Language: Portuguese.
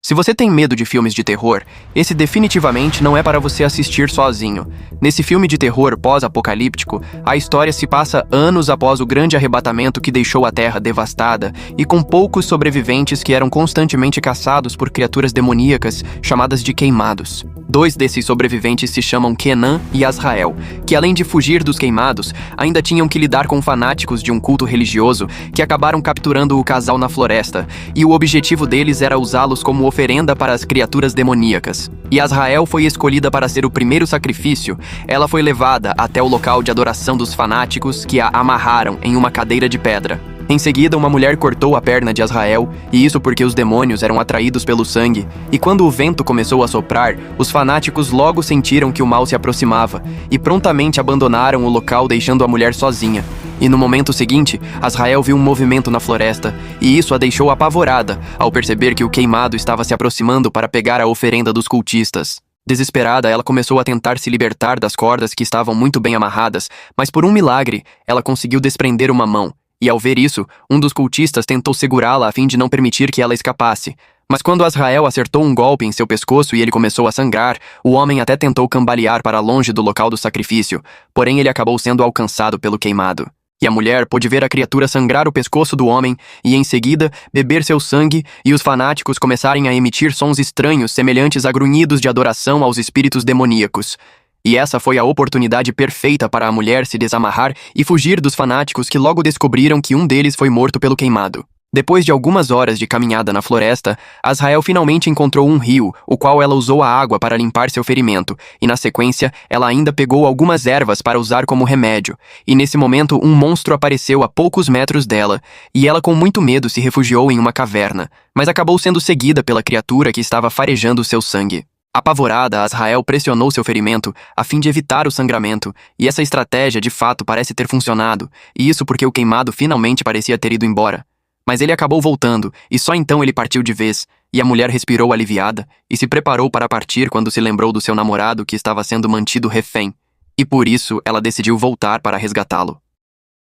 Se você tem medo de filmes de terror, esse definitivamente não é para você assistir sozinho. Nesse filme de terror pós-apocalíptico, a história se passa anos após o grande arrebatamento que deixou a Terra devastada e com poucos sobreviventes que eram constantemente caçados por criaturas demoníacas chamadas de queimados. Dois desses sobreviventes se chamam Kenan e Azrael, que além de fugir dos queimados, ainda tinham que lidar com fanáticos de um culto religioso que acabaram capturando o casal na floresta, e o objetivo deles era usá-los como oferenda para as criaturas demoníacas. E Azrael foi escolhida para ser o primeiro sacrifício. Ela foi levada até o local de adoração dos fanáticos que a amarraram em uma cadeira de pedra. Em seguida, uma mulher cortou a perna de Azrael, e isso porque os demônios eram atraídos pelo sangue, e quando o vento começou a soprar, os fanáticos logo sentiram que o mal se aproximava, e prontamente abandonaram o local deixando a mulher sozinha. E no momento seguinte, Azrael viu um movimento na floresta, e isso a deixou apavorada, ao perceber que o queimado estava se aproximando para pegar a oferenda dos cultistas. Desesperada, ela começou a tentar se libertar das cordas que estavam muito bem amarradas, mas por um milagre, ela conseguiu desprender uma mão. E ao ver isso, um dos cultistas tentou segurá-la a fim de não permitir que ela escapasse. Mas quando Azrael acertou um golpe em seu pescoço e ele começou a sangrar, o homem até tentou cambalear para longe do local do sacrifício, porém ele acabou sendo alcançado pelo queimado. E a mulher pôde ver a criatura sangrar o pescoço do homem e, em seguida, beber seu sangue e os fanáticos começarem a emitir sons estranhos semelhantes a grunhidos de adoração aos espíritos demoníacos. E essa foi a oportunidade perfeita para a mulher se desamarrar e fugir dos fanáticos que logo descobriram que um deles foi morto pelo queimado. Depois de algumas horas de caminhada na floresta, Azrael finalmente encontrou um rio, o qual ela usou a água para limpar seu ferimento, e na sequência, ela ainda pegou algumas ervas para usar como remédio. E nesse momento, um monstro apareceu a poucos metros dela, e ela com muito medo se refugiou em uma caverna, mas acabou sendo seguida pela criatura que estava farejando seu sangue. Apavorada, Azrael pressionou seu ferimento a fim de evitar o sangramento, e essa estratégia de fato parece ter funcionado, e isso porque o queimado finalmente parecia ter ido embora. Mas ele acabou voltando, e só então ele partiu de vez, e a mulher respirou aliviada, e se preparou para partir quando se lembrou do seu namorado que estava sendo mantido refém, e por isso ela decidiu voltar para resgatá-lo.